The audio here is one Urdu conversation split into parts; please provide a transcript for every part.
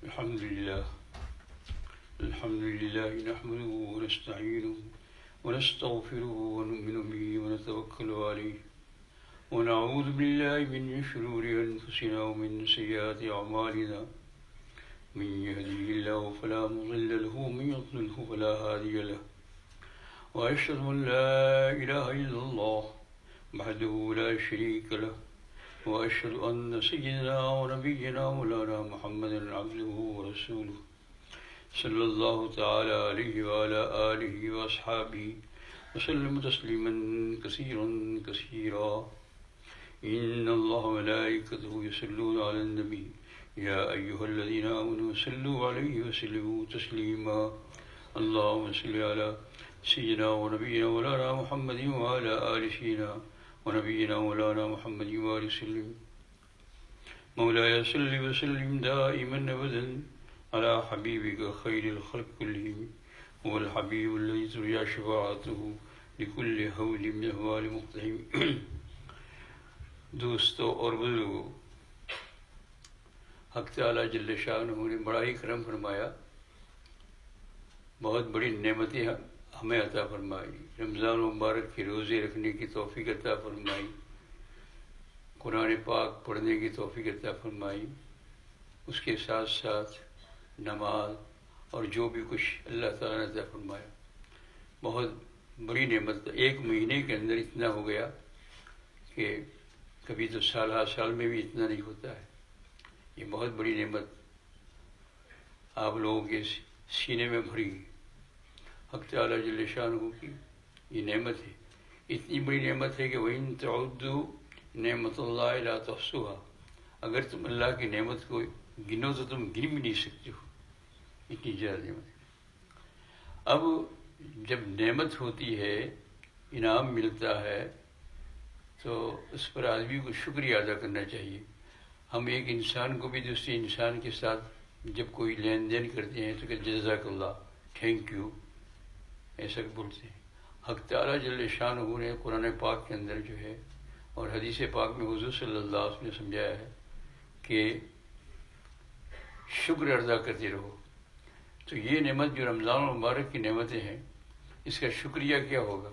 الحمد لله الحمد لله نحمده ونستعينه ونستغفره ونؤمن به ونتوكل عليه ونعوذ بالله من شرور أنفسنا ومن سيئات أعمالنا من يهده الله فلا مضل له ومن يضلله فلا هادي له وأشهد أن لا إله إلا الله وحده لا شريك له وأشهد أن سيدنا ونبينا مولانا محمدا عبده ورسوله صلى الله تعالى عليه وعلى آله وأصحابه وسلم تسليما كثيرا كثيرا إن الله وملائكته يصلون على النبي يا أيها الذين آمنوا صلوا عليه وسلموا تسليما اللهم صل على سيدنا ونبينا مولانا محمد وعلى آل سيدنا ونبينا مولانا محمد وآل وسلم مولاي صل وسلم دائما أبدا على حبيبك خير الخلق كلهم هو الحبيب الذي ترجى شفاعته لكل هول من أهوال مقتحم. دوستو اور بزرگو، حق تعالیٰ جل شانہ نے بڑا ہی کرم فرمایا، بہت بڑی نعمتیں ہمیں عطا فرمائی. رمضان مبارک کے روزے رکھنے کی توفیق عطا فرمائی، قرآن پاک پڑھنے کی توفیق عطا فرمائی، اس کے ساتھ ساتھ نماز اور جو بھی کچھ اللہ تعالیٰ نے عطا فرمایا، بہت بڑی نعمت. ایک مہینے کے اندر اتنا ہو گیا کہ کبھی تو سال ہر سال میں بھی اتنا نہیں ہوتا ہے. یہ بہت بڑی نعمت آپ لوگوں کے سینے میں بھری. حق تعالیٰ جل شانہ کی یہ نعمت ہے، اتنی بڑی نعمت ہے کہ وَإِن تَعُدُّوا نعمت اللہ لا تحصوها. اگر تم اللہ کی نعمت کو گنو تو تم گن بھی نہیں سکتے ہو، اتنی زیادہ نعمت ہے. اب جب نعمت ہوتی ہے، انعام ملتا ہے، تو اس پر آدمی کو شکریہ ادا کرنا چاہیے. ہم ایک انسان کو بھی دوسرے انسان کے ساتھ جب کوئی لین دین کرتے ہیں تو کہ جزاک اللہ، تھینک یو، ایسا بولتے ہیں. حق تعالیٰ جل شانہ نے قرآن پاک کے اندر جو ہے اور حدیث پاک میں حضور صلی اللہ علیہ وسلم نے سمجھایا ہے کہ شکر ادا کرتے رہو. تو یہ نعمت جو رمضان المبارک کی نعمتیں ہیں، اس کا شکریہ کیا ہوگا؟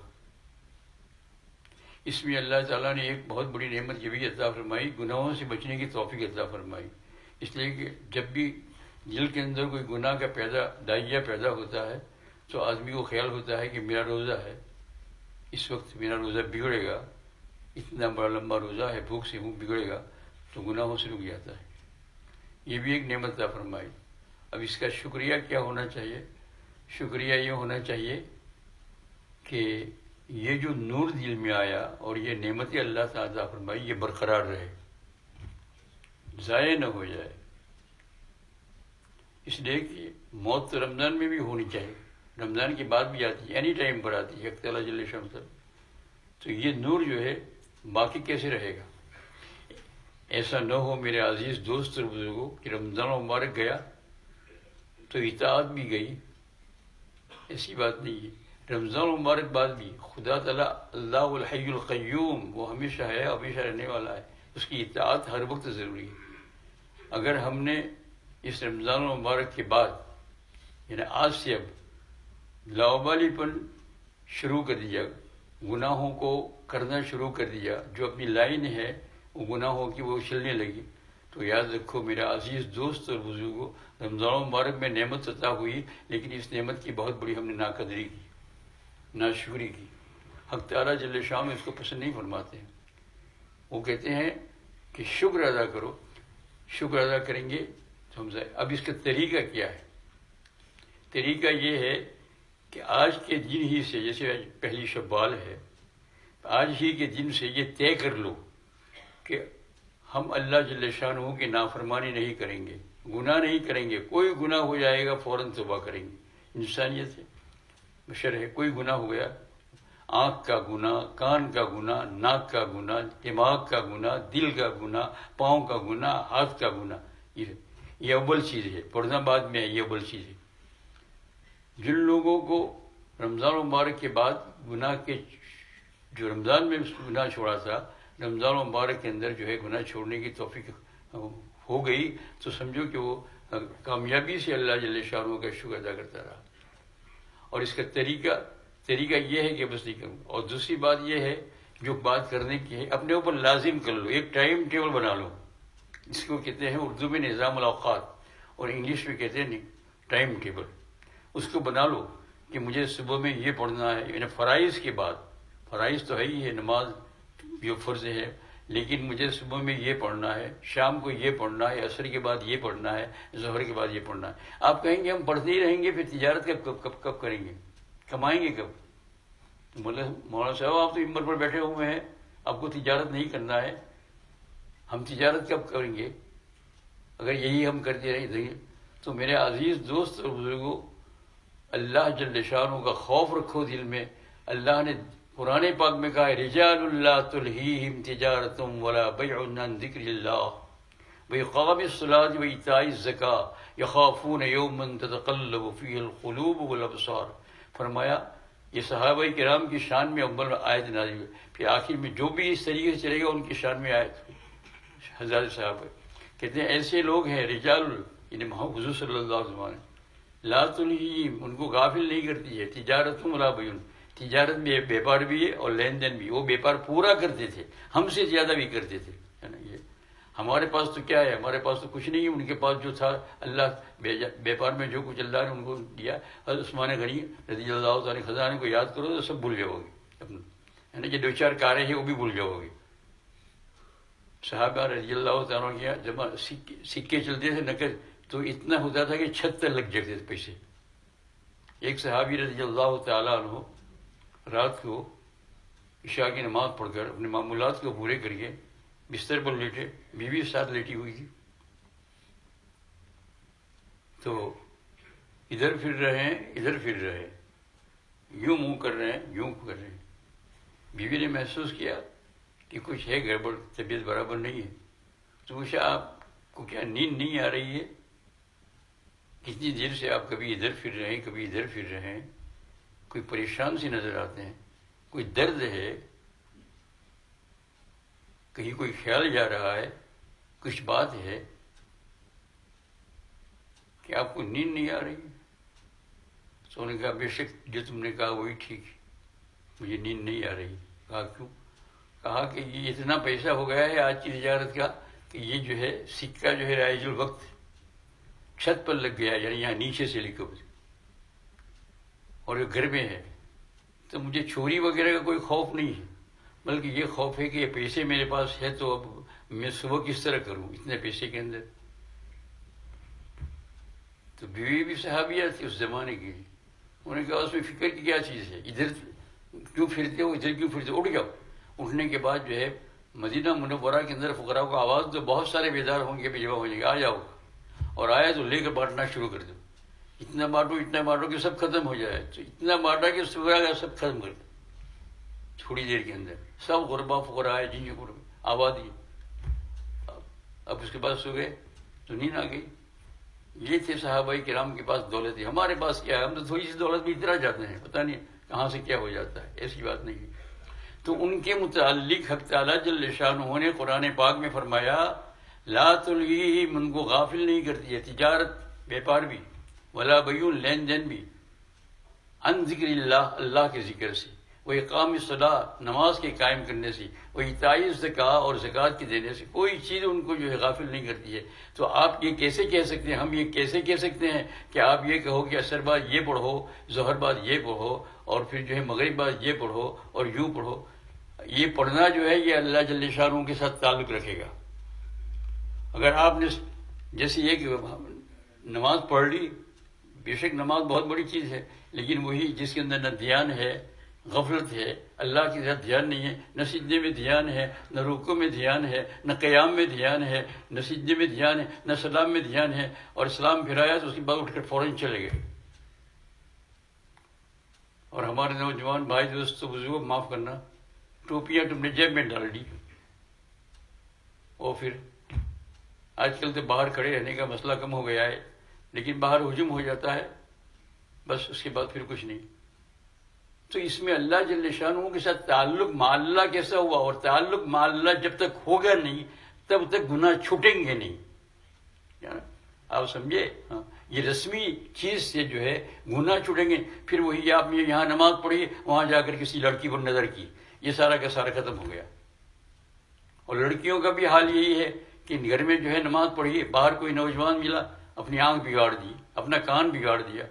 اس میں اللہ تعالیٰ نے ایک بہت بڑی نعمت یہ بھی عطا فرمائی، گناہوں سے بچنے کی توفیق عطا فرمائی. اس لیے کہ جب بھی دل کے اندر کوئی گناہ کا دائیا پیدا ہوتا ہے تو آدمی کو خیال ہوتا ہے کہ میرا روزہ ہے، اس وقت میرا روزہ بگڑے گا، اتنا بڑا لمبا روزہ ہے، بھوک سے منہ بگڑے گا، تو گناہوں سے رک جاتا ہے. یہ بھی ایک نعمت عطا فرمائی. اب اس کا شکریہ کیا ہونا چاہیے؟ شکریہ یہ ہونا چاہیے کہ یہ جو نور دل میں آیا اور یہ نعمت اللہ تعالیٰ عطا فرمائی، یہ برقرار رہے، ضائع نہ ہو جائے. اس لیے کہ موت تو رمضان میں بھی ہونی چاہیے، رمضان کے بعد بھی آتی ہے، اینی ٹائم پر آتی ہے. حق تعالیٰ جل شانہ تو یہ نور جو ہے باقی کیسے رہے گا؟ ایسا نہ ہو میرے عزیز دوست اور بزرگوں کہ رمضان مبارک گیا تو اطاعت بھی گئی. ایسی بات نہیں ہے. رمضان مبارک بعد بھی خدا تعالیٰ اللہ الحی القیوم، وہ ہمیشہ ہے، ہمیشہ رہنے والا ہے، اس کی اطاعت ہر وقت ضروری ہے. اگر ہم نے اس رمضان مبارک کے بعد یعنی آج سے اب لاوبالی پن شروع کر دیا، گناہوں کو کرنا شروع کر دیا، جو اپنی لائن ہے وہ گناہوں کی وہ چلنے لگی، تو یاد رکھو میرا عزیز دوست اور بزرگوں، رمضان مبارک میں نعمت عطا ہوئی، لیکن اس نعمت کی بہت بڑی ہم نے ناقدری کی، ناشکری کی. حق تعالیٰ جل شانہ اس کو پسند نہیں فرماتے ہیں. وہ کہتے ہیں کہ شکر ادا کرو. شکر ادا کریں گے تو ہم اب اس کا طریقہ کیا ہے؟ طریقہ یہ ہے کہ آج کے دن ہی سے، جیسے آج پہلی شوال ہے، آج ہی کے دن سے یہ طے کر لو کہ ہم اللہ جل شانہ کی نافرمانی نہیں کریں گے، گناہ نہیں کریں گے. کوئی گناہ ہو جائے گا فوراً توبہ کریں گے. انسانیت ہے، بشر ہے. کوئی گناہ ہو گیا، آنکھ کا گناہ، کان کا گناہ، ناک کا گناہ، دماغ کا گناہ، دل کا گناہ، پاؤں کا گناہ، ہاتھ کا گناہ، یہ اول چیز ہے. پڑھنا بعد میں ہے، یہ اول چیز ہے. جن لوگوں کو رمضان مبارک کے بعد گناہ کے، جو رمضان میں گناہ چھوڑا تھا، رمضان مبارک کے اندر جو ہے گناہ چھوڑنے کی توفیق ہو گئی، تو سمجھو کہ وہ کامیابی سے اللہ جل شانہ کا شکر ادا کرتا رہا. اور اس کا طریقہ یہ ہے کہ بس نہیں کروں. اور دوسری بات یہ ہے جو بات کرنے کی ہے اپنے اوپر لازم کر لو, ایک ٹائم ٹیبل بنا لو. اس کو کہتے ہیں اردو میں نظام الاوقات اور انگلش میں کہتے ہیں ٹائم ٹیبل. اس کو بنا لو کہ مجھے صبح میں یہ پڑھنا ہے, یعنی فرائض کے بعد, فرائض تو ہے ہی ہے, نماز جو فرض ہے, لیکن مجھے صبح میں یہ پڑھنا ہے, شام کو یہ پڑھنا ہے, عصر کے بعد یہ پڑھنا ہے, ظہر کے بعد یہ پڑھنا ہے. آپ کہیں گے ہم پڑھتے ہی رہیں گے, پھر تجارت کب کریں گے, کمائیں گے کب؟ مولانا صاحب آپ تو ممبر پر بیٹھے ہوئے ہیں, آپ کو تجارت نہیں کرنا ہے, ہم تجارت کب کریں گے اگر یہی ہم کرتے رہیں؟ تو میرے عزیز دوست اور بزرگوں, اللہ جل شانہ کا خوف رکھو دل میں. اللہ نے قرآن پاک میں کہا ہے رجال لا تلہیہم تجارت ولا بیع عن ذکر اللہ وإقام الصلاة وإیتاء الزکاة یخافون یوما تتقلب فیہ القلوب والابصار. فرمایا یہ صحابہ کرام کی شان میں اول آیت نازل ہوئی, پھر آخر میں جو بھی اس طریقے سے چلے گا ان کی شان میں آیت ہوئی. حضرت صحابہ کہتے ہیں ایسے لوگ ہیں رجال, یعنی حضور صلی اللہ علیہ وسلم, لا تلہیہم, ان کو غافل نہیں کرتی ہے, تجارت ولا بیع, تجارت میں بیپار بھی ہے اور لین دین بھی. وہ بیپار پورا کرتے تھے, ہم سے زیادہ بھی کرتے تھے, ہے نا. یہ ہمارے پاس تو کیا ہے, ہمارے پاس تو کچھ نہیں ہے, ان کے پاس جو تھا اللہ بیپار میں جو کچھ اللہ نے ان کو دیا. حضرت عثمان غنی رضی اللہ تعالیٰ خزانے کو یاد کرو تو سب بھول جاؤ گے اپنا, ہے نا. یہ دو چار کاریں ہیں وہ بھی بھول جاؤ گے. صحابہ رضی اللہ تعالیٰ کیا جب سکے چلتے تھے نقد تو اتنا ہوتا تھا کہ چھت تک لگ جاتے تھے پیسے. ایک صحابی رضی اللہ تعالیٰ عنہ رات کو عشاء کی نماز پڑھ کر اپنے معمولات کو پورے کر کے بستر پر لیٹے, بیوی ساتھ لیٹی ہوئی تھی, تو ادھر پھر رہے ہیں ادھر پھر رہے ہیں, یوں منہ کر رہے ہیں یوں کر رہے ہیں. بیوی نے محسوس کیا کہ کچھ ہے گڑبڑ, طبیعت برابر نہیں ہے. تو پوچھا آپ کو کیا نیند نہیں آ رہی ہے؟ کتنی دیر سے آپ کبھی ادھر پھر رہے ہیں کبھی ادھر پھر رہے ہیں, کوئی پریشان سے نظر آتے ہیں, کوئی درد ہے, کہیں کوئی خیال جا رہا ہے, کچھ بات ہے کہ آپ کو نیند نہیں آ رہی؟ تو انہوں نے کہا بے شک جو تم نے کہا وہی ٹھیک ہے, مجھے نیند نہیں آ رہی. کہا کیوں؟ کہا کہ یہ اتنا پیسہ ہو گیا ہے آج کی تجارت کا کہ یہ جو ہے سکہ جو ہے رائج الوقت چھت پر لگ گیا, یعنی یہاں نیچے سے لکھو, اور یہ گھر میں ہے. تو مجھے چوری وغیرہ کا کوئی خوف نہیں ہے, بلکہ یہ خوف ہے کہ یہ پیسے میرے پاس ہے تو اب میں صبح کس طرح کروں اتنے پیسے کے اندر. تو بیوی بھی صحابیہ تھی اس زمانے کی, انہوں نے کہا اس میں فکر کی کیا چیز ہے, ادھر کیوں پھرتے ہو ادھر کیوں پھرتے ہو, اٹھ جاؤ. اٹھنے کے بعد جو ہے مدینہ منورہ کے اندر فقراء کو آواز تو بہت سارے بیدار ہوں گے, جمع ہو جائیں گے, آ جاؤ. اور آیا تو لے کر بانٹنا شروع کر دو, اتنا بانٹو کہ سب ختم ہو جائے. تو اتنا بانٹا کہ سب ختم کر دو تھوڑی دیر کے اندر. سب غربا فقراء آئے جن کو آبادی. اب اس کے بعد سو گئے تو نیند آ گئی. یہ تھے صحابہ کرام کے پاس دولت ہے, ہمارے پاس کیا ہے, ہم تو تھوڑی سی دولت بھی اتنا جاتے ہیں, پتہ نہیں کہاں سے کیا ہو جاتا ہے, ایسی بات نہیں ہے. تو ان کے متعلق حق تعالیٰ جل شانہ نے قرآن پاک میں فرمایا لا تلہیہم, ان کو غافل نہیں کرتی ہے تجارت بیپار بھی, ولا بیع, لین دین بھی, عن ذکر اللہ, اللہ کے ذکر سے, وہ اقام الصلاۃ, نماز کے قائم کرنے سے, وہ ایتاء الزکاۃ, اور زکوٰۃ کے دینے سے, کوئی چیز ان کو جو ہے غافل نہیں کرتی ہے. تو آپ یہ کیسے کہہ سکتے ہیں, ہم یہ کیسے کہہ سکتے ہیں کہ آپ یہ کہو کہ عصر بعد یہ پڑھو, ظہر بعد یہ پڑھو, اور پھر جو ہے مغرب بعد یہ پڑھو اور یوں پڑھو. یہ پڑھنا جو ہے یہ اللہ جل شانہ کے ساتھ تعلق رکھے گا. اگر آپ نے جیسے یہ کہ نماز پڑھ لی, بے شک نماز بہت بڑی چیز ہے, لیکن وہی جس کے اندر نہ دھیان ہے, غفلت ہے, اللہ کی طرف دھیان نہیں ہے, نہ سجدے میں دھیان ہے, نہ رکوع میں دھیان ہے, نہ قیام میں دھیان ہے, نہ سجدے میں دھیان ہے, نہ سلام میں دھیان ہے, اور سلام پھرایا تو اس کے بعد اٹھ کر فوراً چلے گئے. اور ہمارے نوجوان بھائی دوستوں بزرگوں معاف کرنا, ٹوپیاں تم نے جیب میں ڈال دی, اور پھر آج کل تو باہر کھڑے رہنے کا مسئلہ کم ہو گیا ہے, لیکن باہر ہجوم ہو جاتا ہے, بس اس کے بعد پھر کچھ نہیں. تو اس میں اللہ جل شانہ کے ساتھ تعلق مع اللہ کیسا ہوا, اور تعلق مع اللہ جب تک ہوگا نہیں تب تک گناہ چھوٹیں گے نہیں. آپ سمجھے؟ ہاں، یہ رسمی چیز سے جو ہے گناہ چھوٹیں گے. پھر وہی آپ نے یہاں نماز پڑھی، وہاں جا کر کسی لڑکی پر نظر کی، یہ سارا کا سارا ختم ہو گیا. اور لڑکیوں کا بھی حال یہی ہے کہ گھر میں جو ہے نماز پڑھی، باہر کوئی نوجوان ملا، اپنی آنکھ بگاڑ دی، اپنا کان بگاڑ دیا.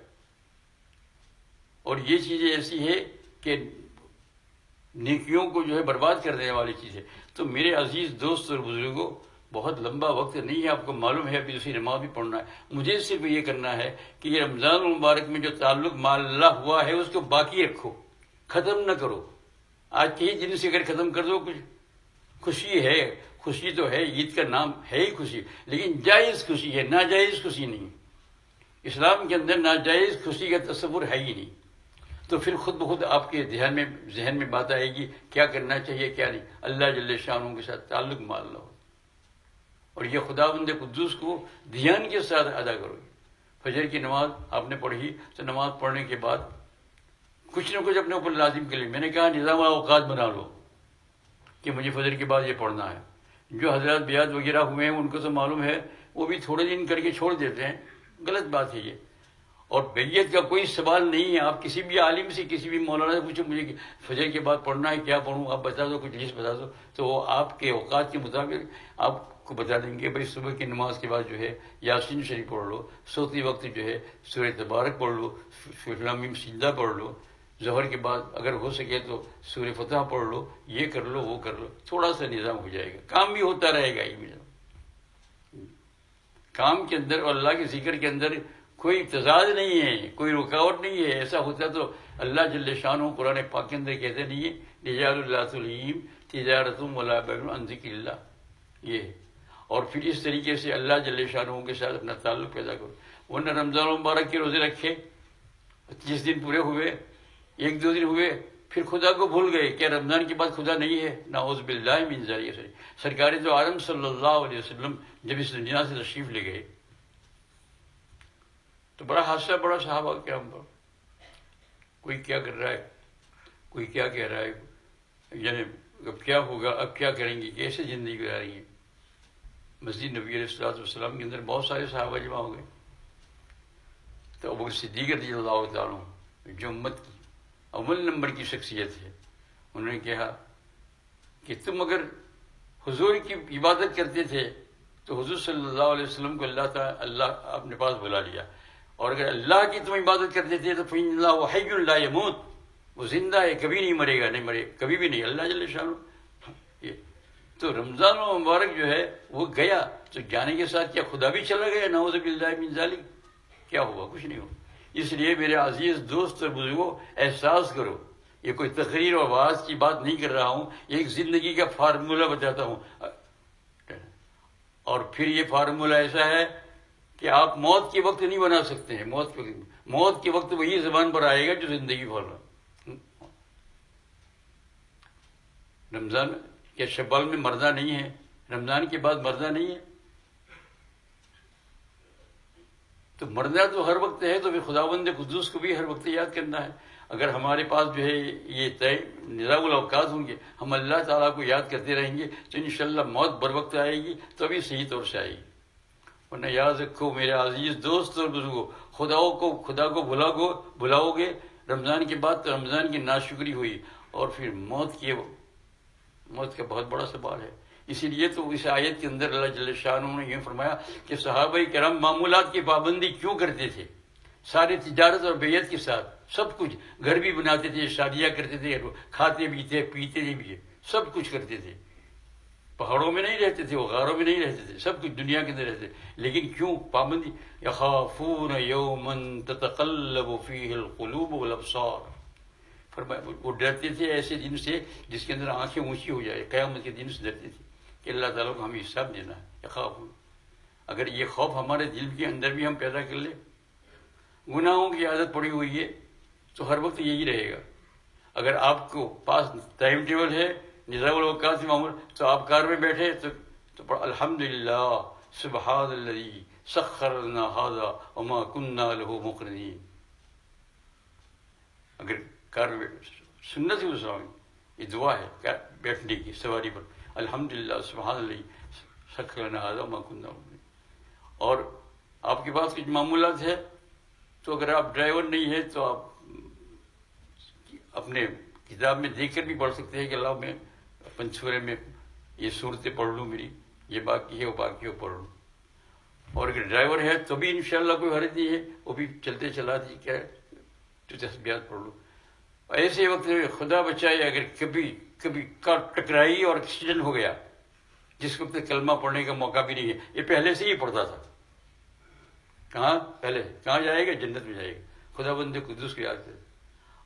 اور یہ چیزیں ایسی ہے کہ نیکیوں کو جو ہے برباد کر دینے والی چیز ہے. تو میرے عزیز دوست اور بزرگوں، بہت لمبا وقت نہیں ہے، آپ کو معلوم ہے ابھی دوسری نماز بھی پڑھنا ہے. مجھے صرف یہ کرنا ہے کہ یہ رمضان المبارک میں جو تعلق مع اللہ ہوا ہے اس کو باقی رکھو، ختم نہ کرو. آج کے ہی دن سے اگر ختم کر دو، کچھ خوشی ہے، خوشی تو ہے، عید کا نام ہے ہی خوشی، لیکن جائز خوشی ہے، ناجائز خوشی نہیں. اسلام کے اندر ناجائز خوشی کا تصور ہے ہی نہیں. تو پھر خود بخود آپ کے ذہن میں بات آئے گی کیا کرنا چاہیے کیا نہیں. اللہ جل شانہ کے ساتھ تعلق مع اللہ ہو، اور یہ خداوند قدوس کو دھیان کے ساتھ ادا کرو. فجر کی نماز آپ نے پڑھی تو نماز پڑھنے کے بعد کچھ نہ کچھ اپنے اوپر لازم کر لیں. میں نے کہا نظام اوقات بنا لو کہ مجھے فجر کے بعد یہ پڑھنا ہے. جو حضرات بیعت وغیرہ ہوئے ہیں ان کو تو معلوم ہے، وہ بھی تھوڑے دن کر کے چھوڑ دیتے ہیں. غلط بات ہے یہ. اور بیعت کا کوئی سوال نہیں ہے. آپ کسی بھی عالم سے، کسی بھی مولانا سے پوچھو مجھے فجر کے بعد پڑھنا ہے، کیا پڑھوں، آپ بتا دو، کچھ لسٹ بتا دو، تو وہ آپ کے اوقات کے مطابق آپ کو بتا دیں گے. بھائی صبح کی نماز کے بعد جو ہے یاسین شریف پڑھ لو، سوتی وقت جو ہے سورہ تبارک پڑھ لو، سورہ میم سجدہ پڑھ لو، ظہر کے بعد اگر ہو سکے تو سورہ فتح پڑھ لو، یہ کر لو وہ کر لو. تھوڑا سا نظام ہو جائے گا، کام بھی ہوتا رہے گا. یہ کام کے اندر اور اللہ کے ذکر کے اندر کوئی تضاد نہیں ہے، کوئی رکاوٹ نہیں ہے. ایسا ہوتا تو اللہ جل شانہ قرآن پاک کے اندر کہتے نہیں ہے رجال اللہ تلہیہم تجارۃ ولا بیع عن ذکر اللہ. یہ اور پھر اس طریقے سے اللہ جل شانہ کے ساتھ اپنا تعلق پیدا کرو. ورنہ رمضان مبارک کے روزے رکھے، 30 دن پورے ہوئے، 1-2 دن ہوئے، پھر خدا کو بھول گئے. کیا رمضان کے بعد خدا نہیں ہے؟ نعوذ باللہ من ذالک. سرکار دو عالم صلی اللہ علیہ وسلم جب اس دنیا سے تشریف لے گئے تو بڑا حادثہ پڑا صحابہ کے ہم پر. کوئی کیا کر رہا ہے، کوئی کیا کہہ رہا ہے، یعنی اب کیا ہوگا، اب کیا کریں گے، کیسے زندگی گزاریں گے. مسجد نبی علیہ الصلوۃ والسلام کے اندر بہت سارے صحابہ جمع ہو گئے. تو ابو صدیق رضی اللہ تعالیٰ عنہ جو امت کی اول نمبر کی شخصیت ہے، انہوں نے کہا کہ تم اگر حضور کی عبادت کرتے تھے تو حضور صلی اللہ علیہ وسلم کو اللہ اپنے پاس بلا لیا، اور اگر اللہ کی تم عبادت کرتے تھے تو فإن اللہ حی لا یموت، وہ زندہ ہے، کبھی نہیں مرے گا، نہیں مرے کبھی بھی نہیں. اللہ جل شانہ. تو رمضان مبارک جو ہے وہ گیا تو جانے کے ساتھ کیا خدا بھی چلا گیا؟ نعوذ باللہ من ذالک. کیا ہوا؟ کچھ نہیں ہوا. اس لیے میرے عزیز دوست اور بزرگوں، احساس کرو، یہ کوئی تقریر اور وعظ کی بات نہیں کر رہا ہوں، ایک زندگی کا فارمولہ بتاتا ہوں. اور پھر یہ فارمولہ ایسا ہے کہ آپ موت کے وقت نہیں بنا سکتے ہیں. موت کے وقت وہی زبان پر آئے گا جو زندگی بھر رہا. رمضان کیا شوال میں مرنا نہیں ہے؟ رمضان کے بعد مرنا نہیں ہے؟ تو مرنا تو ہر وقت ہے. تو پھر خداوند قدوس کو بھی ہر وقت یاد کرنا ہے. اگر ہمارے پاس جو ہے یہ طے نظام الاوقات ہوں گے، ہم اللہ تعالیٰ کو یاد کرتے رہیں گے تو انشاءاللہ موت بر وقت آئے گی، تو ابھی صحیح طور سے آئے گی. ورنہ یاد رکھو میرے عزیز دوست اور بزرگوں، خدا کو بلاؤ گے رمضان کے بعد تو رمضان کی ناشکری ہوئی، اور پھر موت کا بہت بڑا سوال ہے. اسی لیے تو اس آیت کے اندر اللہ جل شانہ نے یہ فرمایا کہ صحابہ کرام معمولات کی پابندی کیوں کرتے تھے؟ ساری تجارت اور بیعت کے ساتھ سب کچھ، گھر بھی بناتے تھے، شادیاں کرتے تھے، کھاتے بھی تھے، پیتے بھی، سب کچھ کرتے تھے. پہاڑوں میں نہیں رہتے تھے، وہ غاروں میں نہیں رہتے تھے، سب کچھ دنیا کے اندر رہتے. لیکن کیوں پابندی؟ یخافون یوما تتقلب فیہ القلوب والابصار. فرمایا وہ ڈرتے تھے ایسے دن سے جس کے اندر آنکھیں اونچی ہو جائے. قیامت کے دن سے ڈرتے تھے کہ اللہ تعالیٰ کو ہمیں حساب دینا ہے. یخافون. اگر یہ خوف ہمارے دل کے اندر بھی ہم پیدا کر لیں، گناہوں کی عادت پڑی ہوئی ہے تو ہر وقت یہی رہے گا. اگر آپ کو پاس ٹائم ٹیبل ہے، نظام الاوقات سے معمول، تو آپ کار میں بیٹھے تو الحمدللہ سبحان الذی سخر لنا ھذا وما كنا له مقرنین. اگر کار میں سنت ہی مسلم یہ دعا ہے بیٹھنے کی سواری پر، الحمدللہ سبحان الذی سخر لنا ھذا وما كنا له مقرنین. اور آپ کے پاس کچھ معمولات ہے تو اگر آپ ڈرائیور نہیں ہے تو آپ اپنے کتاب میں دیکھ کر بھی پڑھ سکتے ہیں کہ اللہ میں اپن سورے میں یہ صورتیں پڑھ لوں، میری یہ باقی ہے وہ باقی ہو پڑھ لوں. اور اگر ڈرائیور ہے تو بھی انشاءاللہ کوئی حرج نہیں ہے، وہ بھی چلتے چلاتی کیا تو تسبیحات پڑھ لو. ایسے وقت خدا بچائے اگر کبھی کار ٹکرائی اور ایکسیڈنٹ ہو گیا، جس وقت کلمہ پڑھنے کا موقع بھی نہیں ہے، یہ پہلے سے ہی پڑھتا تھا، کہاں جائے گا؟ جنت میں جائے گا. خدا بند قدوس کو یاد کرے.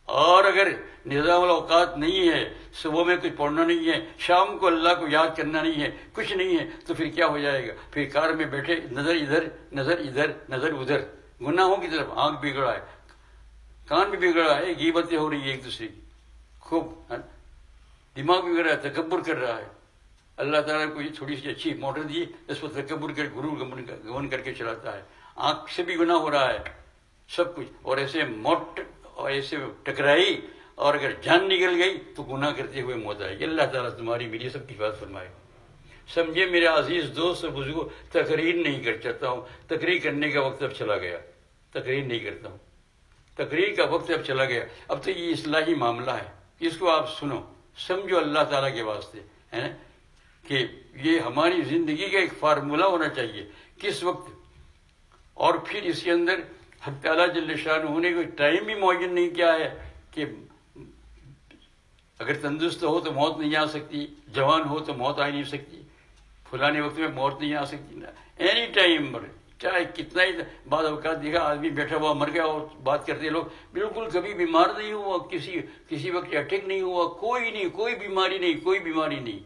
اور اگر نظام الاوقات نہیں ہے، صبح میں کچھ پڑھنا نہیں ہے، شام کو اللہ کو یاد کرنا نہیں ہے، کچھ نہیں ہے، تو پھر کیا ہو جائے گا؟ پھر کار میں بیٹھے نظر ادھر نظر ادھر، گناہوں کی طرف آنکھ بگڑا ہے، کان بھی بگڑا ہے، غیبتیں ہو رہی ہے ایک دوسرے کی خوب، دماغ بگڑ رہا ہے، تکبر کر رہا ہے. اللہ تعالیٰ کو یہ تھوڑی سی اچھی موٹر دی، اس پر تکبر کر غرور گمن کر کے چلاتا ہے. آنکھ سے بھی گناہ ہو رہا ہے، سب کچھ. اور ایسے ٹکرائی اور اگر جان نکل گئی تو گناہ کرتے ہوئے موت آئے گی. اللہ تعالیٰ تمہاری میری سب کی بات فرمائے. سمجھے میرے عزیز دوست اور بزرگوں، تقریر نہیں کر چاہتا ہوں، تقریر کرنے کا وقت اب چلا گیا، تقریر نہیں کرتا ہوں، تقریر کا وقت اب چلا گیا. اب تو یہ اصلاحی معاملہ ہے، اس کو آپ سنو سمجھو اللہ تعالیٰ کے واسطے، ہے نا، کہ یہ ہماری زندگی کا ایک فارمولہ ہونا چاہیے کس وقت. اور پھر اس کے اندر حق تعالیٰ جل شانہ نے کوئی ٹائم بھی معین نہیں کیا ہے کہ اگر تندرست ہو تو موت نہیں آ سکتی، جوان ہو تو موت آ نہیں سکتی، فلانے وقت میں موت نہیں آ سکتی. اینی ٹائم پر چاہے کتنا ہی بعض اوقات دیکھا آدمی بیٹھا ہوا مر گیا اور بات کرتے لوگ بالکل کبھی بیمار نہیں ہوا، کسی وقت اٹیک نہیں ہوا، کوئی بیماری نہیں.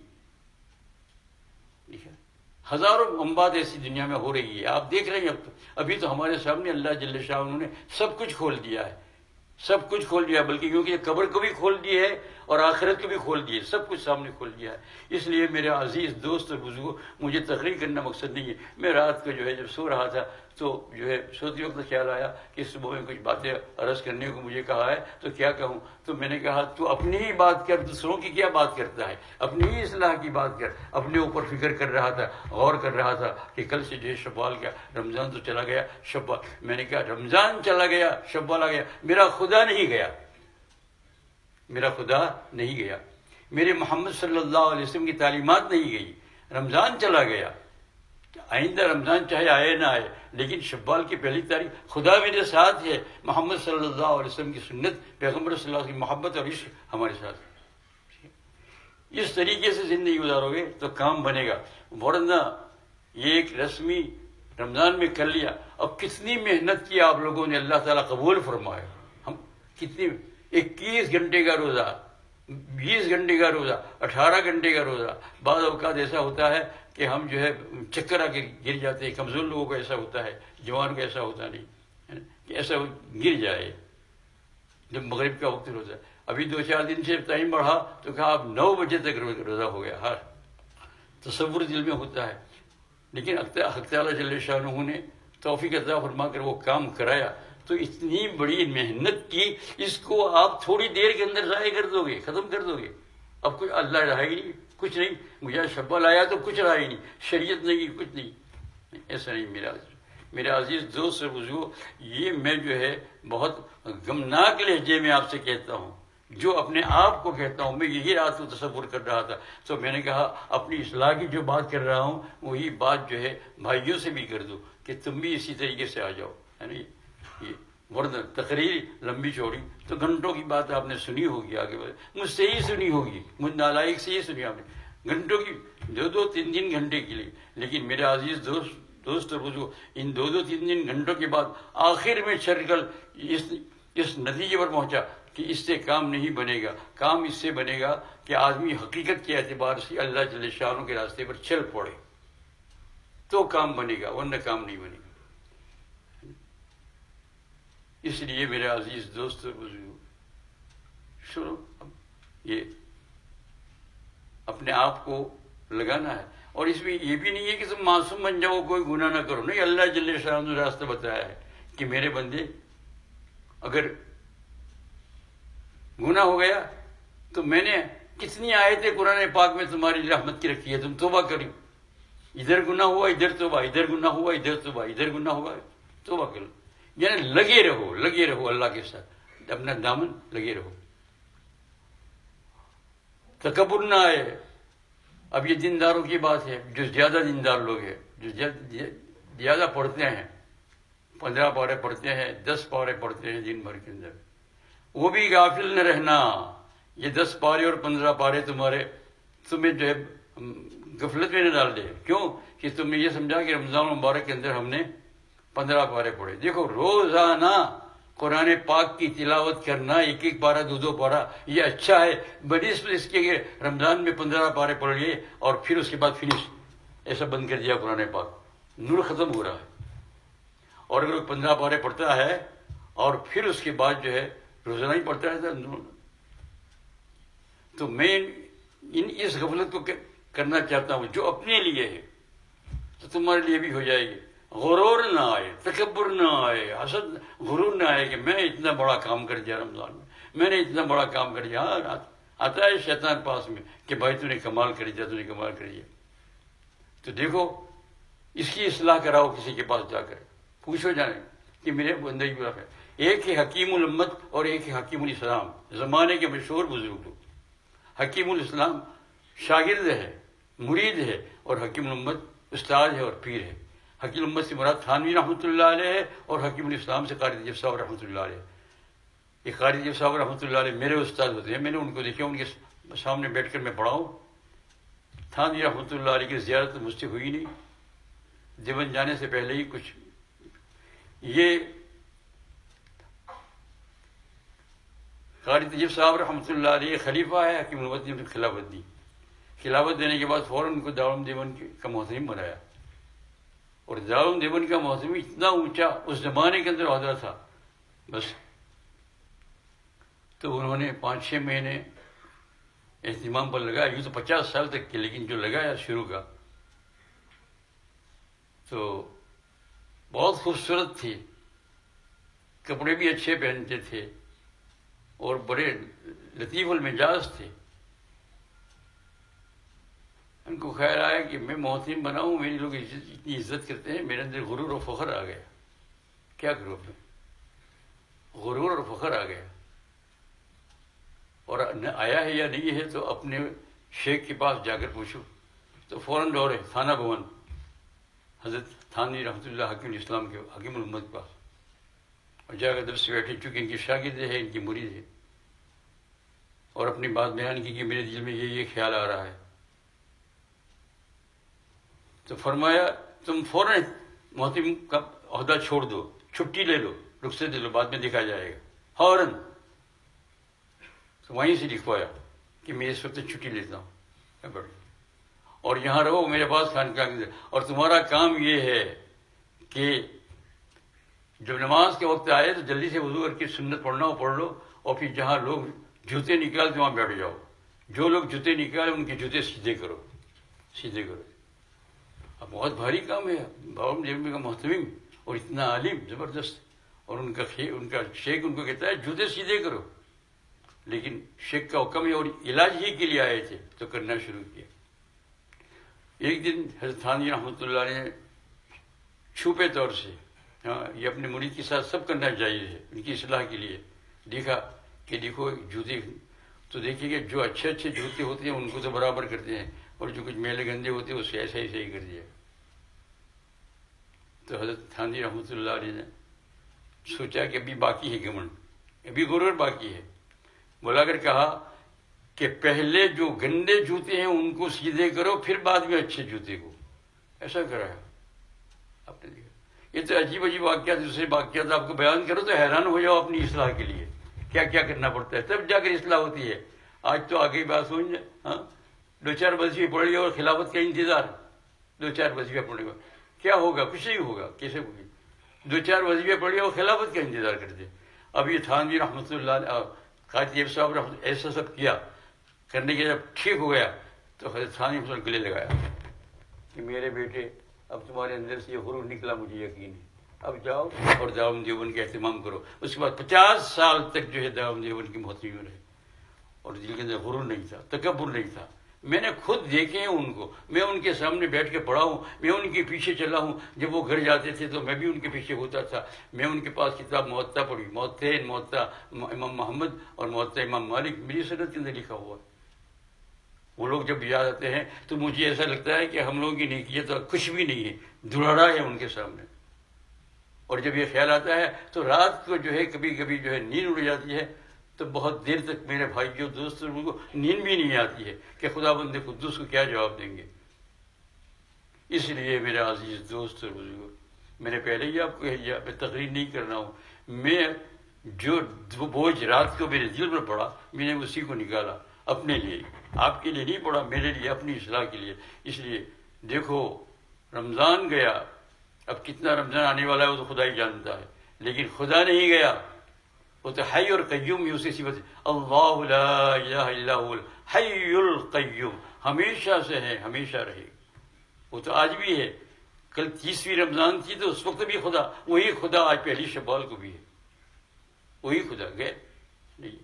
ہزاروں اموات ایسی دنیا میں ہو رہی ہے، آپ دیکھ رہے ہیں. ابھی تو ہمارے سامنے اللہ جل شاہ انہوں نے سب کچھ کھول دیا، بلکہ کیونکہ قبر کو بھی کھول دی ہے اور آخرت کو بھی کھول دی ہے، سب کچھ سامنے کھول دیا ہے. اس لیے میرے عزیز دوست اور بزرگوں، مجھے تقریر کرنا مقصد نہیں ہے. میں رات کو جب سو رہا تھا تو سوتے وقت خیال آیا کہ صبح میں کچھ باتیں عرض کرنے کو مجھے کہا ہے تو کیا کہوں. تو میں نے کہا تو اپنی ہی بات کر، دوسروں کی کیا بات کرتا ہے، اپنی ہی اصلاح کی بات کر. اپنے اوپر فکر کر رہا تھا، غور کر رہا تھا کہ کل سے جو ہے شوال کا رمضان تو چلا گیا، شوال. میں نے کہا رمضان چلا گیا، شوال آ گیا، میرا خدا نہیں گیا، میرے محمد صلی اللہ علیہ وسلم کی تعلیمات نہیں گئی. رمضان چلا گیا، آئندہ رمضان چاہے آئے نہ آئے، لیکن شوال کی پہلی تاریخ خدا میرے ساتھ ہے. محمد صلی اللہ علیہ وسلم کی سنت، پیغمبر صلی اللہ علیہ وسلم کی محبت اور عشق ہمارے ساتھ. اس طریقے سے زندگی گزارو گے تو کام بنے گا. ورنہ یہ ایک رسمی رمضان میں کر لیا، اب کتنی محنت کی آپ لوگوں نے، اللہ تعالیٰ قبول فرمائے. ہم کتنی 21 گھنٹے کا روزہ، 20 گھنٹے کا روزہ، 18 گھنٹے کا روزہ. بعض اوقات ایسا ہوتا ہے کہ ہم جو ہے چکر آ کے گر جاتے ہیں. کمزور لوگوں کو ایسا ہوتا ہے، جوان کو ایسا ہوتا نہیں ہے نا، کہ ایسا گر جائے جب مغرب کا وقت روزہ. ابھی 2-4 دن سے ٹائم بڑھا تو کہا اب 9 بجے تک روزہ ہو گیا. ہر تصور دل میں ہوتا ہے، لیکن حق تعالیٰ جل شانہ نے توفیق عطا فرما کر وہ کام کرایا. تو اتنی بڑی محنت کی، اس کو آپ تھوڑی دیر کے اندر ضائع کر دو گے، ختم کر دو گے. اب کچھ اللہ رہا ہی نہیں، کچھ نہیں. مجھے شوال آیا تو کچھ رہا ہی نہیں، شریعت نہیں، کچھ نہیں. ایسا نہیں میرے عزیز دوست اور بزرگوں. یہ میں جو ہے بہت غمناک لہجے میں آپ سے کہتا ہوں، جو اپنے آپ کو کہتا ہوں. میں یہی رات کو تصور کر رہا تھا تو میں نے کہا اپنی اصلاح کی جو بات کر رہا ہوں وہی بات جو ہے بھائیوں سے بھی کر دو کہ تم بھی اسی طریقے سے آ جاؤ، ہے نا. یہ ورنہ تقریر لمبی چوڑی تو گھنٹوں کی بات آپ نے سنی ہوگی، آگے مجھ سے ہی سنی ہوگی، مجھ نالائق سے ہی سنی آپ نے، گھنٹوں کی 2-3 گھنٹے کے لیے. لیکن میرے عزیز دوست اور بزرگوں، ان 2-3 گھنٹوں کے بعد آخر میں شرکل اس نتیجے پر پہنچا کہ اس سے کام نہیں بنے گا. کام اس سے بنے گا کہ آدمی حقیقت کے اعتبار سے اللہ جل شانہ کے راستے پر چل پڑے تو کام بنے گا، ورنہ کام نہیں بنے گا. اس لیے میرے عزیز دوست اور بزرگوں، شروع یہ اپنے آپ کو لگانا ہے. اور اس میں یہ بھی نہیں ہے کہ تم معصوم بن جاؤ، کوئی گناہ نہ کرو. نہیں، اللہ جل شانہ نے راستہ بتایا ہے کہ میرے بندے اگر گناہ ہو گیا تو میں نے کتنی آیتیں قرآن پاک میں تمہاری رحمت کی رکھی ہے، تم توبہ ادھر گناہ ہوا ادھر توبہ، ادھر گناہ ہوا ادھر توبہ، ادھر گناہ ہوا توبہ کر لو. یعنی لگے رہو اللہ کے ساتھ، اپنا دامن لگے رہو، تکبر نہ آئے. اب یہ دینداروں کی بات ہے، جو زیادہ دیندار لوگ ہیں، جو زیادہ پڑھتے ہیں، 15 پارے پڑھتے ہیں، 10 پارے پڑھتے ہیں دن بھر کے اندر، وہ بھی غافل نہ رہنا. یہ 10 پارے اور 15 پارے تمہیں جو ہے غفلت میں نہ ڈال دے. کیوں کہ تم نے یہ سمجھا کہ رمضان المبارک کے اندر ہم نے 15 پارے پڑھے. دیکھو روزانہ قرآن پاک کی تلاوت کرنا، ایک ایک پارہ 2 پارہ، یہ اچھا ہے بنسبت اس کے کہ رمضان میں 15 پارے پڑھ لیے اور پھر اس کے بعد فنش ایسا بند کر دیا قرآن پاک. نور ختم ہو رہا ہے. اور اگر 15 پارے پڑھتا ہے اور پھر اس کے بعد جو ہے روزانہ ہی پڑھتا رہتا ہے، تو میں اس غفلت کو کرنا چاہتا ہوں جو اپنے لیے ہے، تو تمہارے لیے بھی ہو جائے گی. غرور نہ آئے، تکبر نہ آئے، حسد غرور نہ آئے کہ میں اتنا بڑا کام کر دیا رمضان میں نے اتنا بڑا کام کر دیا. ہاں آتا ہے شیطان پاس میں کہ بھائی تو نے کمال کر دیا، تو نے کمال کر دیا. تو دیکھو اس کی اصلاح کراؤ، کسی کے پاس جا کر پوچھو جانے کہ میرے اندر یہ ہے. ایک ہے حکیم الامت اور ایک ہے حکیم الاسلام، زمانے کے مشہور بزرگ لوگ. حکیم الاسلام شاگرد ہے، مرید ہے، اور حکیم الامت استاد ہے اور پیر ہے. حکیم الامت سے مراد تھانوی رحمۃ اللہ علیہ ہے، اور حکیم الاسلام سے قاری نجف صاحب رحمۃ اللہ علیہ. یہ قاری نجف صاحب رحمۃ اللہ علیہ میرے استاد ہوتے ہیں. میں نے ان کو دیکھا، ان کے سامنے بیٹھ کر میں پڑھاؤں. تھانوی رحمۃ اللہ علیہ کی زیارت مجھ سے ہوئی نہیں، دیوبند جانے سے پہلے ہی کچھ. یہ قاری نجف صاحب رحمۃ اللہ علیہ خلیفہ ہے، حکیم الامت نے خلافت دی. خلافت دینے کے بعد فوراً ان کو دارالعلوم دیوبند کا محترم بنایا. اور دارالعلوم دیوبند کا محترم اتنا اونچا اس زمانے کے اندر عہدہ تھا بس. تو انہوں نے 5-6 مہینے اہتمام پر لگایا. یوں تو 50 سال تک کے، لیکن جو لگایا شروع کا تو بہت خوبصورت تھی. کپڑے بھی اچھے پہنتے تھے اور بڑے لطیف المزاج تھے. ان کو خیال آیا کہ میں محترم بناؤں، میری لوگ اتنی عزت کرتے ہیں، میرے اندر غرور و فخر آ گیا. کیا کروں میں؟ غرور اور فخر آ گیا. اور آیا ہے یا نہیں ہے تو اپنے شیخ کے پاس جا کر پوچھو. تو فوراً دوڑے تھانہ بھون حضرت تھانوی رحمۃ اللہ حکیم الاسلام کے، حکیم الامت کے پاس، اور جا کر درس بیٹھے. چونکہ ان کی شاگرد ہے، ان کی مرید ہے، اور اپنی بات بیان کی کہ میرے دل میں یہ خیال آ رہا ہے. تو فرمایا تم فوراً محترم کا عہدہ چھوڑ دو، چھٹی لے لو، رخصت لے لو، بعد میں دیکھا جائے گا. فوراً تو وہیں سے لکھوایا کہ میں اس وقت چھٹی لیتا ہوں اور یہاں رہو میرے پاس خانقاہ کے اندر. اور تمہارا کام یہ ہے کہ جب نماز کے وقت آئے تو جلدی سے وضو کر کے سنت پڑھنا ہو پڑھ لو، اور پھر جہاں لوگ جوتے نکالتے وہاں بیٹھ جاؤ. جو لوگ جوتے نکالے ان کے جوتے سیدھے کرو، سیدھے کرو. اب بہت بھاری کام ہے. دارالعلوم دیوبند کا محترم اور اتنا عالم زبردست، اور ان کا شیخ ان کو کہتا ہے جوتے سیدھے کرو. لیکن شیخ کا حکم ہے اور علاج ہی کے لیے آئے تھے تو کرنا شروع کیا. ایک دن حضرت تھانوی رحمۃ اللہ نے چھپے طور سے، یہ اپنے مرید کے ساتھ سب کرنا چاہیے ہے ان کی اصلاح کے لیے، دیکھا کہ دیکھو جوتے، تو دیکھیے کہ جو اچھے جوتے ہوتے ہیں ان کو تو برابر کرتے ہیں، اور جو کچھ میلے گندے ہوتے ہیں اسے ایسا ہی صحیح کر دیا. تو حضرت تھانوی رحمۃ اللہ علیہ نے سوچا کہ ابھی باقی ہے گھمنڈ، ابھی غرور باقی ہے. بلا کر کہا کہ پہلے جو گندے جوتے ہیں ان کو سیدھے کرو، پھر بعد میں اچھے جوتے کو. ایسا کرایا. آپ نے دیکھا یہ تو عجیب واقعات، دوسرے واقعات آپ کو بیان کرو تو حیران ہو جاؤ اپنی اصلاح کے لیے کیا کیا کرنا پڑتا ہے، تب جا کر اصلاح ہوتی ہے. آج تو آگے بات ہوئی. ہاں 2-4 وظیفے پڑھ لیے اور خلافت کا انتظار. 2-4 وظیفے پڑھنے کا کیا ہوگا؟ کچھ نہیں ہوگا. کیسے ہوگی؟ 2-4 وظیفے پڑھ لیے اور خلافت کا انتظار کرتے. اب یہ تھانوی رحمۃ اللہ قاری نجف صاحب رحمۃ ایسا سب کیا، کرنے کے جب ٹھیک ہو گیا تو حضرت تھانوی رحمۃ اللہ گلے لگایا کہ میرے بیٹے اب تمہارے اندر سے یہ غرور نکلا، مجھے یقین ہے. اب جاؤ اور دارالعلوم دیوبند کا اہتمام کرو. اس کے بعد 50 سال تک جو ہے دارالعلوم دیوبند کی محترم رہے، اور دل کے اندر غرور نہیں تھا، تکبر نہیں تھا. میں نے خود دیکھے ہیں ان کو، میں ان کے سامنے بیٹھ کے پڑھا ہوں، میں ان کے پیچھے چلا ہوں، جب وہ گھر جاتے تھے تو میں بھی ان کے پیچھے ہوتا تھا، میں ان کے پاس کتاب موطا پڑھی، موطا امام محمد اور موطا امام مالک میری سند کے اندر لکھا ہوا ہے۔ وہ لوگ جب یاد آتے ہیں تو مجھے ایسا لگتا ہے کہ ہم لوگوں کی نیکیت تو کچھ بھی نہیں ہے، دھڑاڑا ہے ان کے سامنے۔ اور جب یہ خیال آتا ہے تو رات کو جو ہے کبھی کبھی جو ہے نیند اڑ جاتی ہے، تو بہت دیر تک میرے بھائیوں دوستوں کو نیند بھی نہیں آتی ہے کہ خدا بند قدوس کو کیا جواب دیں گے۔ اس لیے میرے عزیز دوست اور بزرگوں، میں نے پہلے ہی آپ کو کہہ دیا، میں تقریر نہیں کر رہا ہوں، میں جو بوجھ رات کو میرے دل پر پڑا میں نے اسی کو نکالا اپنے لیے، آپ کے لیے نہیں پڑا، میرے لیے، اپنی اصلاح کے لیے۔ اس لیے دیکھو رمضان گیا، اب کتنا رمضان آنے والا ہے وہ تو خدا ہی جانتا ہے، لیکن خدا نہیں گیا، وہ تو حی اور قیوم ہی، اسی صفت اللہ لا الہ الا هو الحی القیوم، ہمیشہ سے ہے، ہمیشہ رہے گا۔ وہ تو آج بھی ہے، کل 30ویں رمضان تھی تو اس وقت بھی خدا، وہی خدا آج پہلی شوال کو بھی ہے، وہی خدا گئے نہیں،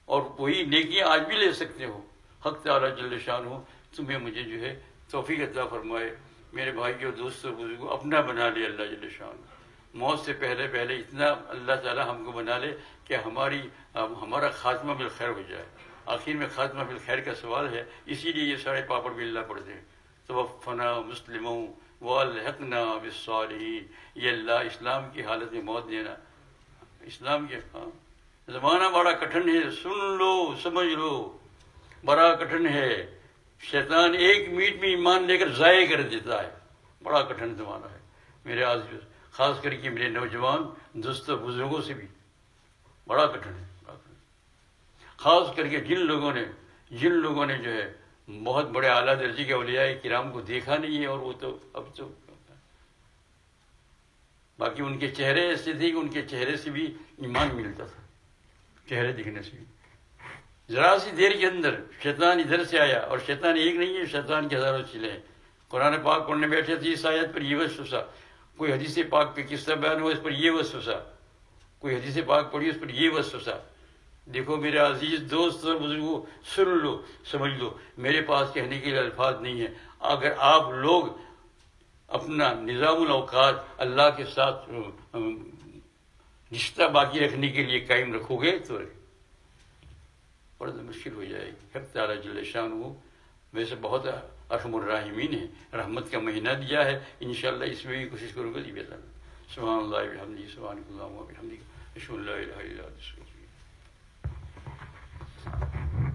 اور وہی نیکیاں آج بھی لے سکتے ہو۔ حق تعالیٰ جل شانہ تمہیں مجھے جو ہے توفیق عطا فرمائے۔ میرے بھائیوں دوستوں بزرگوں، اپنا بنا لے اللہ جل شانہ، موت سے پہلے پہلے اتنا اللہ تعالیٰ ہم کو بنا لے کہ ہمارا خاتمہ بالخیر ہو جائے۔ آخر میں خاتمہ بالخیر کا سوال ہے، اسی لیے یہ سارے پاپڑ بھی اللہ پڑھتے ہیں، توفنا مسلموں والحقنا بالصالحین۔ یہ اللہ اسلام کی حالت میں موت دینا، اسلام کے زمانہ بڑا کٹھن ہے، سن لو سمجھ لو، بڑا کٹھن ہے۔ شیطان ایک منٹ میں ایمان لے کر ضائع کر دیتا ہے، بڑا کٹھن زمانہ ہے میرے عزیز، خاص کر کے میرے نوجوان دوستوں بزرگوں سے بھی بڑا کٹھن ہے، خاص کر کے جن لوگوں نے جو ہے بہت بڑے اعلیٰ درجے کے اولیاء کرام کو دیکھا نہیں ہے، اور وہ تو اب تو باقی ان کے چہرے ایسے تھے کہ ان کے چہرے سے بھی ایمان ملتا تھا، چہرے دکھنے سے بھی۔ ذرا سی دیر کے اندر شیطان ادھر سے آیا، اور شیطان ایک نہیں ہے، شیطان کے ہزاروں چلے ہیں۔ قرآن پاک پڑھنے بیٹھے تھے، اس آیت پر یہ وسوسہ، کوئی حدیث پاک پہ قصہ بیان ہوا اس پر یہ وسوسہ، کوئی حدیث پاک پڑھی اس پر یہ وسوسہ۔ دیکھو میرے عزیز دوست اور بزرگوں، سن لو سمجھ لو، میرے پاس کہنے کے لیے الفاظ نہیں ہیں۔ اگر آپ لوگ اپنا نظام الاوقات اللہ کے ساتھ رشتہ باقی رکھنے کے لیے قائم رکھو گے تو بڑا مشکل ہو جائے گی۔ حق تعالیٰ جل شانہ ویسے بہت ارحم الراحمین ہے، رحمت کا مہینہ دیا ہے، انشاءاللہ اس میں بھی کوشش کروں گا۔ سبحان اللہ وبحمدہ، سبحانک اللہم وبحمدک، اشہد ان لا الہ الا انت۔